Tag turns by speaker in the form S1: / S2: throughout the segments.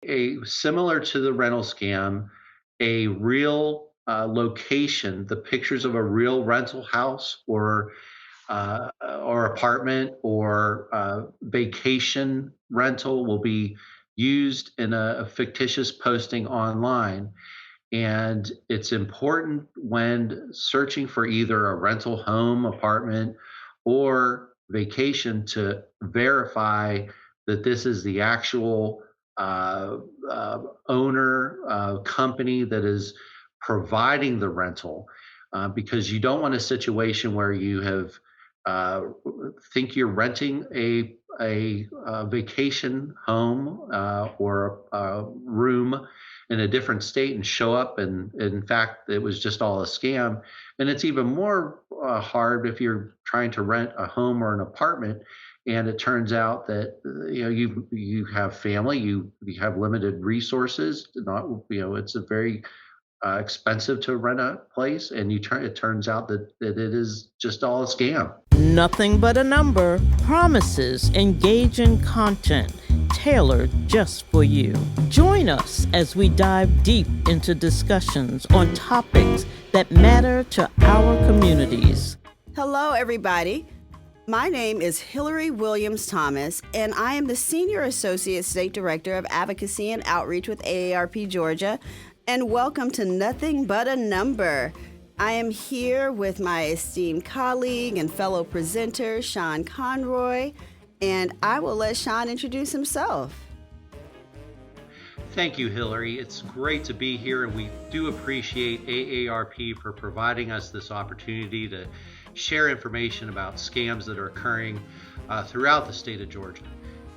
S1: A similar to the rental scam, a real location, the pictures of a real rental house or apartment or vacation rental will be used in a fictitious posting online. And it's important when searching for either a rental home, apartment, or vacation to verify that this is the actual uh, owner, company that is providing the rental, because you don't want a situation where you have uh, think you're renting a vacation home or a room in a different state and show up, and in fact it was just all a scam. And it's even more hard if you're trying to rent a home or an apartment and it turns out that you have family, you have limited resources, not it's a very expensive to rent a place, and it turns out that it is just all a scam.
S2: Nothing but a number promises engaging content tailored just for you. Join us as we dive deep into discussions on topics that matter to our communities.
S3: Hello, everybody. My name is Hillary Williams Thomas, and I am the Senior Associate State Director of Advocacy and Outreach with AARP Georgia. And welcome to Nothing But a Number. I am here with my esteemed colleague and fellow presenter, Shawn Conroy, and I will let Shawn introduce himself.
S1: Thank you, Hillary. It's great to be here, and we do appreciate AARP for providing us this opportunity to share information about scams that are occurring throughout the state of Georgia.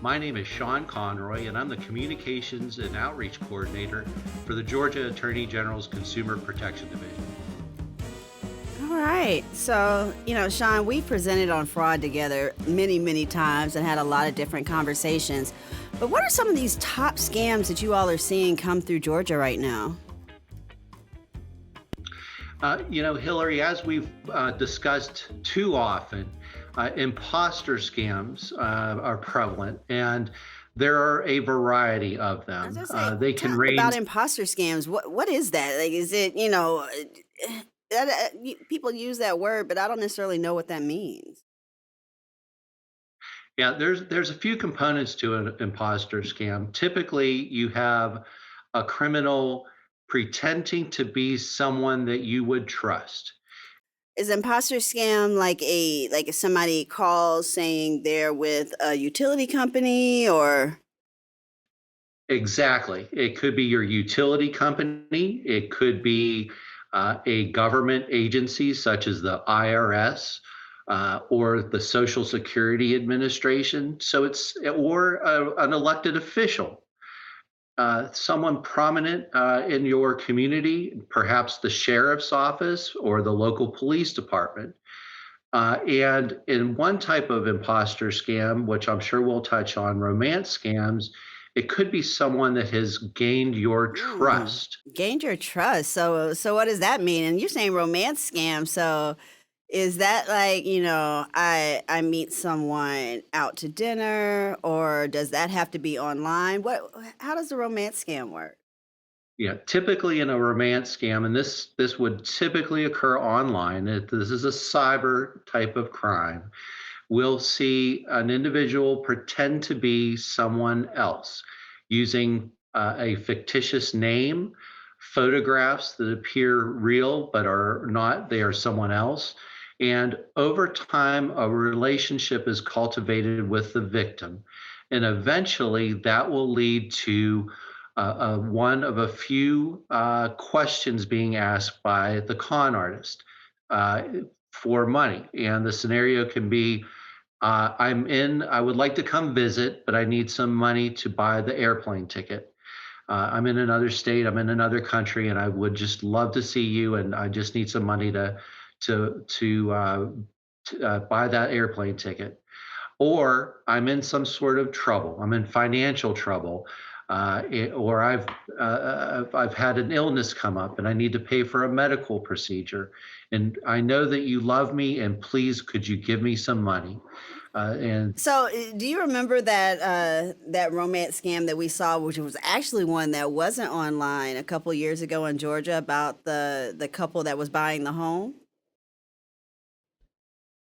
S1: My name is Shawn Conroy, and I'm the Communications and Outreach Coordinator for the Georgia Attorney General's Consumer Protection Division.
S3: All right. So, Shawn, we presented on fraud together many, many times and had a lot of different conversations. But what are some of these top scams that you all are seeing come through Georgia right now?
S1: Hillary, as we've discussed too often, imposter scams are prevalent, and there are a variety of them. They can
S3: talk
S1: range.
S3: about imposter scams. What is that? Like, is it, people use that word, but I don't necessarily know what that means.
S1: Yeah, there's a few components to an imposter scam. Typically, you have a criminal pretending to be someone that you would trust.
S3: Is imposter scam like if somebody calls saying they're with a utility company or
S1: Exactly. It could be your utility company. It could be a government agency such as the IRS or the Social Security Administration. So an elected official, someone prominent in your community, perhaps the sheriff's office or the local police department. And in one type of imposter scam, which I'm sure we'll touch on, romance scams, it could be someone that has gained your trust.
S3: gained your trust. So what does that mean? And you're saying romance scam. So is that like, I meet someone out to dinner, or does that have to be online? How does a romance scam work?
S1: Yeah, typically in a romance scam, and this would typically occur online. This is a cyber type of crime. We'll see an individual pretend to be someone else using a fictitious name, photographs that appear real but are not, they are someone else. And over time, a relationship is cultivated with the victim. And eventually, that will lead to one of a few questions being asked by the con artist uh, for money. And the scenario can be I would like to come visit, but I need some money to buy the airplane ticket. I'm in another state, I'm in another country, and I would just love to see you. And I just need some money to buy that airplane ticket. Or I'm in some sort of trouble. I'm in financial trouble, or I've had an illness come up and I need to pay for a medical procedure. And I know that you love me, and please, could you give me some money? And
S3: So, do you remember that romance scam that we saw, which was actually one that wasn't online a couple years ago in Georgia about the couple that was buying the home?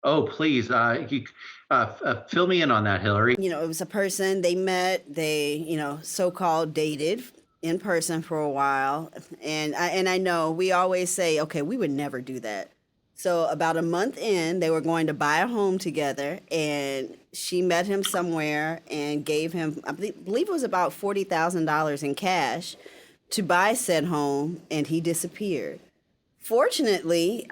S1: oh, please, fill me in on that, Hillary.
S3: It was a person they met, they, so-called dated in person for a while. And I know we always say, okay, we would never do that. So about a month in, they were going to buy a home together, and she met him somewhere and gave him, I believe it was about $40,000 in cash to buy said home, and he disappeared. Fortunately,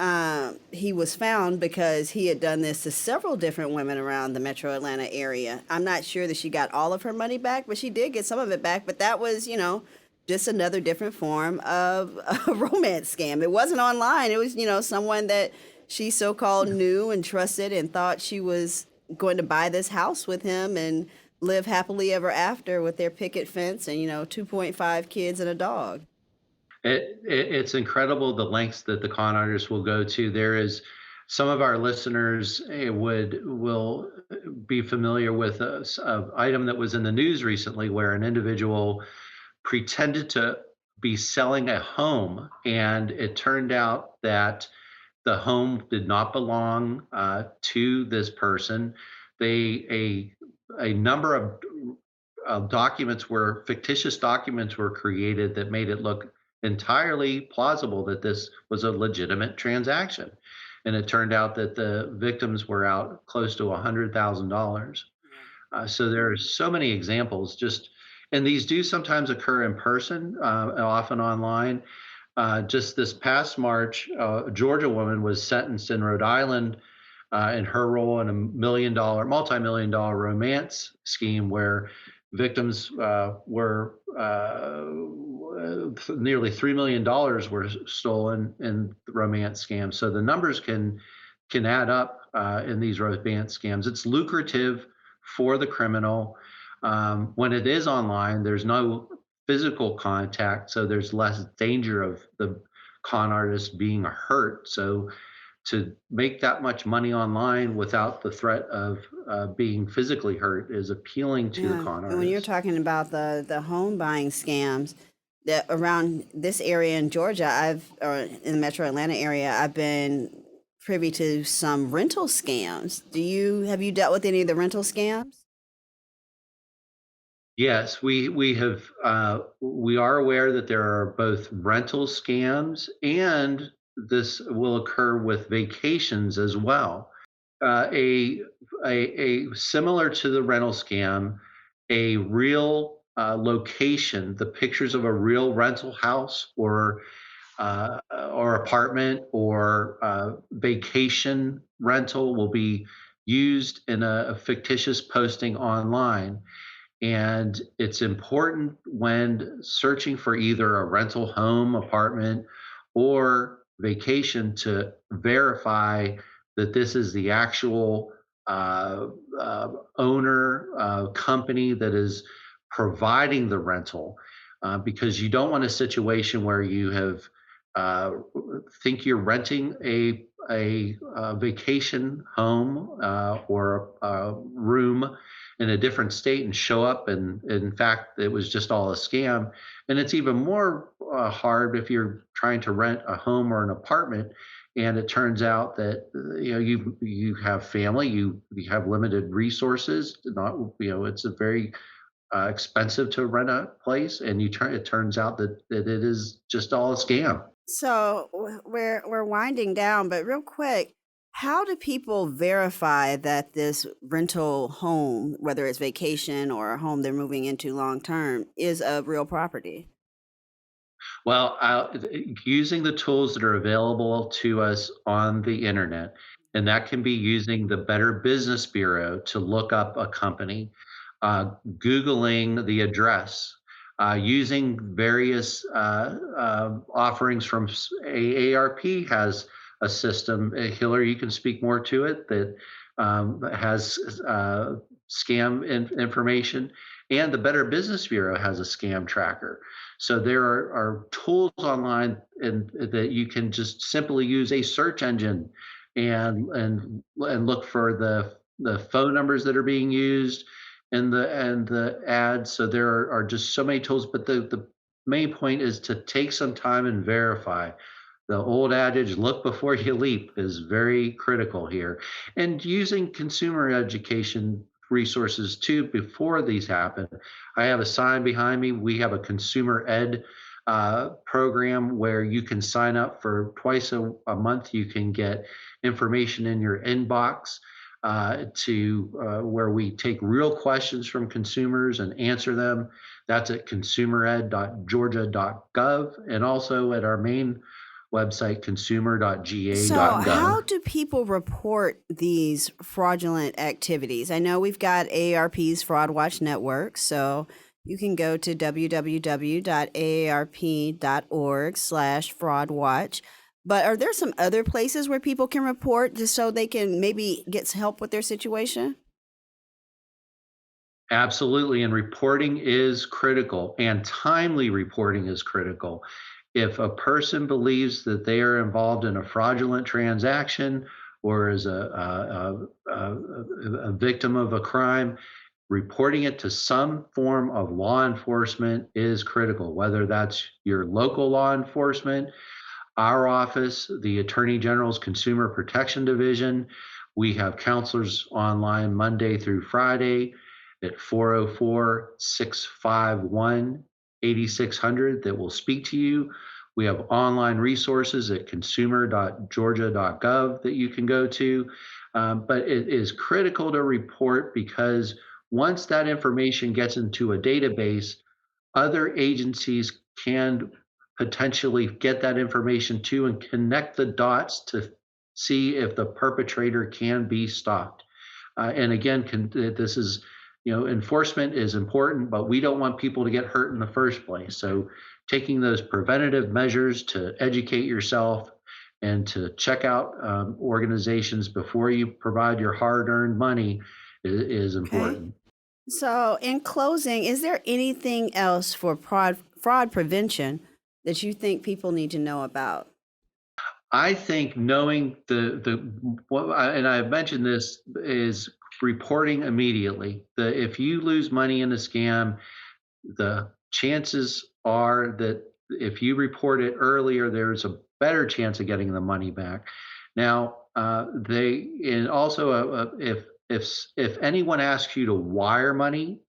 S3: he was found because he had done this to several different women around the metro Atlanta area. I'm not sure that she got all of her money back, but she did get some of it back. But that was, just another different form of a romance scam. It wasn't online. It was, someone that she so called knew and trusted and thought she was going to buy this house with him and live happily ever after with their picket fence and, 2.5 kids and a dog.
S1: It's incredible the lengths that the con artists will go to. There is some of our listeners would will be familiar with a item that was in the news recently, where an individual pretended to be selling a home, and it turned out that the home did not belong to this person. They a number of documents were fictitious documents were created that made it look entirely plausible that this was a legitimate transaction, and it turned out that the victims were out close to $100,000. So there are so many examples. Just and these do sometimes occur in person, often online. Just this past March, a Georgia woman was sentenced in Rhode Island in her role in a multi-million dollar romance scheme where victims were nearly $3 million were stolen in the romance scams. So the numbers can add up in these romance scams. It's lucrative for the criminal. When it is online, there's no physical contact, so there's less danger of the con artist being hurt. So to make that much money online without the threat of being physically hurt is appealing to the
S3: Yeah,
S1: con
S3: and when you're
S1: artist.
S3: talking about the home buying scams that around this area in Georgia, or in the Metro Atlanta area, I've been privy to some rental scams. Have you dealt with any of the rental scams?
S1: Yes, we are aware that there are both rental scams, and this will occur with vacations as well. Uh, a, a similar to the rental scam, a real location, the pictures of a real rental house or apartment or vacation rental will be used in a fictitious posting online. And it's important when searching for either a rental home, apartment, or vacation to verify that this is the actual uh, owner company that is providing the rental, because you don't want a situation where you have uh, think you're renting a vacation home or a room in a different state and show up, and in fact it was just all a scam. And it's even more hard if you're trying to rent a home or an apartment and it turns out that you have family, you have limited resources, not it's a very expensive to rent a place, and it turns out that it is just all a scam.
S3: So we're winding down, but real quick, how do people verify that this rental home, whether it's vacation or a home they're moving into long term, is a real property?
S1: Well, using the tools that are available to us on the internet, and that can be using the Better Business Bureau to look up a company, Googling the address, using various offerings from AARP has a system. Hillary, you can speak more to it that has scam information, and the Better Business Bureau has a scam tracker. So there are tools online and that you can just simply use a search engine and look for the the phone numbers that are being used and the ads. So there are just so many tools, but the main point is to take some time and verify. The old adage, look before you leap, is very critical here. And using consumer education resources too before these happen. I have a sign behind me. We have a consumer ed program where you can sign up for twice a month. You can get information in your inbox where we take real questions from consumers and answer them. That's at consumered.georgia.gov and also at our main website,
S3: So,
S1: consumer.ga.gov.
S3: how do people report these fraudulent activities? I know we've got AARP's Fraud Watch Network, so you can go to www.aarp.org/fraudwatch. But are there some other places where people can report just so they can maybe get help with their situation?
S1: Absolutely. And reporting is critical, and timely reporting is critical. If a person believes that they are involved in a fraudulent transaction or is a victim of a crime, reporting it to some form of law enforcement is critical, whether that's your local law enforcement, our office, the Attorney General's Consumer Protection Division. We have counselors online Monday through Friday at 404-651-8600 that will speak to you. We have online resources at consumer.georgia.gov that you can go to. But it is critical to report because once that information gets into a database, other agencies can potentially get that information too and connect the dots to see if the perpetrator can be stopped. And again, this is, enforcement is important, but we don't want people to get hurt in the first place. So taking those preventative measures to educate yourself and to check out organizations before you provide your hard-earned money is important.
S3: Okay. So, in closing, is there anything else for fraud prevention that you think people need to know about?
S1: I think knowing and I've mentioned this, is reporting immediately. If you lose money in a scam, the chances are that if you report it earlier, there's a better chance of getting the money back. Now, and also if anyone asks you to wire money,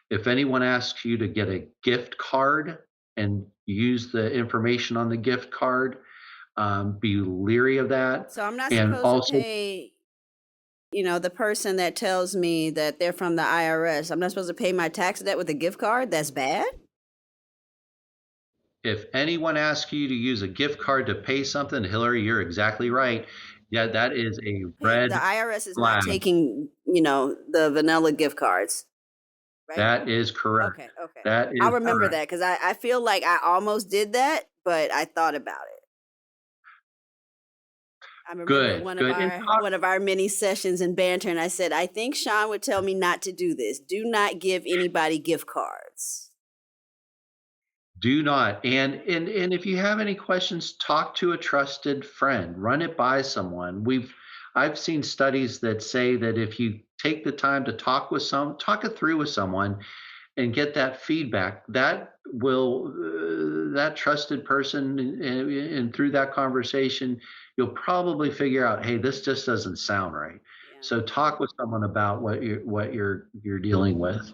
S1: if anyone asks you to get a gift card and use the information on the gift card, be leery of that.
S3: So, I'm not
S1: And
S3: supposed to
S1: also,
S3: pay, the person that tells me that they're from the IRS. I'm not supposed to pay my tax debt with a gift card. That's bad.
S1: if anyone asks you to use a gift card to pay something, Hillary, you're exactly right. Yeah, that is a
S3: The
S1: red
S3: IRS is not
S1: flag.
S3: taking, the vanilla gift cards, right?
S1: That is correct.
S3: Okay, okay.
S1: That is
S3: I'll remember
S1: correct.
S3: that because I feel like I almost did that, but I thought about it. I remember
S1: Good, good. And
S3: one of our mini sessions in banter, and I said, I think Shawn would tell me not to do this. Do not give anybody gift cards.
S1: do not. And if you have any questions, talk to a trusted friend. Run it by someone. I've seen studies that say that if you take the time to talk it through with someone and get that feedback, that will that trusted person, and through that conversation, you'll probably figure out, hey, this just doesn't sound right.
S3: Yeah.
S1: So talk with someone about what you're dealing with.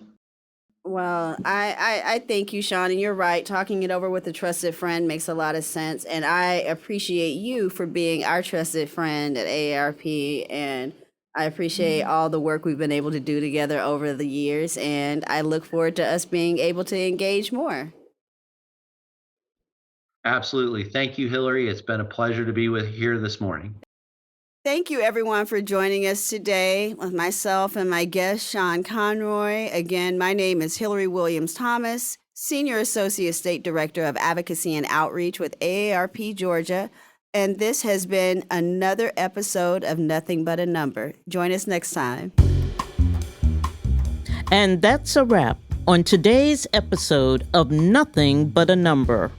S3: Well, I thank you, Shawn, and you're right. Talking it over with a trusted friend makes a lot of sense. And I appreciate you for being our trusted friend at AARP. And I appreciate all the work we've been able to do together over the years. And I look forward to us being able to engage more.
S1: Absolutely. Thank you, Hillary. It's been a pleasure to be here this morning.
S3: Thank you, everyone, for joining us today with myself and my guest, Shawn Conroy. Again, my name is Hillary Williams Thomas, Senior Associate State Director of Advocacy and Outreach with AARP Georgia. And this has been another episode of Nothing But a Number. Join us next time.
S2: And that's a wrap on today's episode of Nothing But a Number.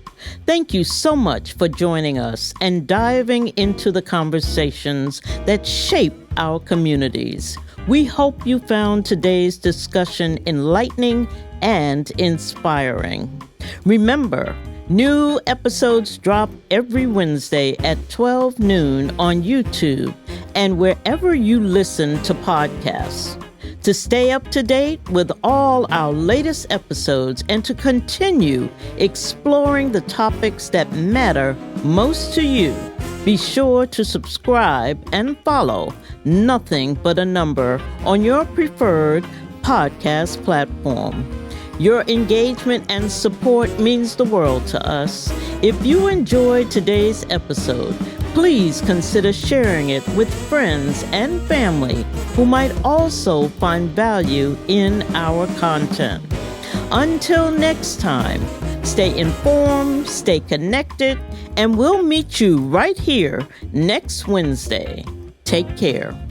S2: Thank you so much for joining us and diving into the conversations that shape our communities. We hope you found today's discussion enlightening and inspiring. Remember, new episodes drop every Wednesday at 12 noon on YouTube and wherever you listen to podcasts. To stay up to date with all our latest episodes and to continue exploring the topics that matter most to you, be sure to subscribe and follow Nothing But a Number on your preferred podcast platform. Your engagement and support means the world to us. If you enjoyed today's episode, please consider sharing it with friends and family who might also find value in our content. Until next time, stay informed, stay connected, and we'll meet you right here next Wednesday. Take care.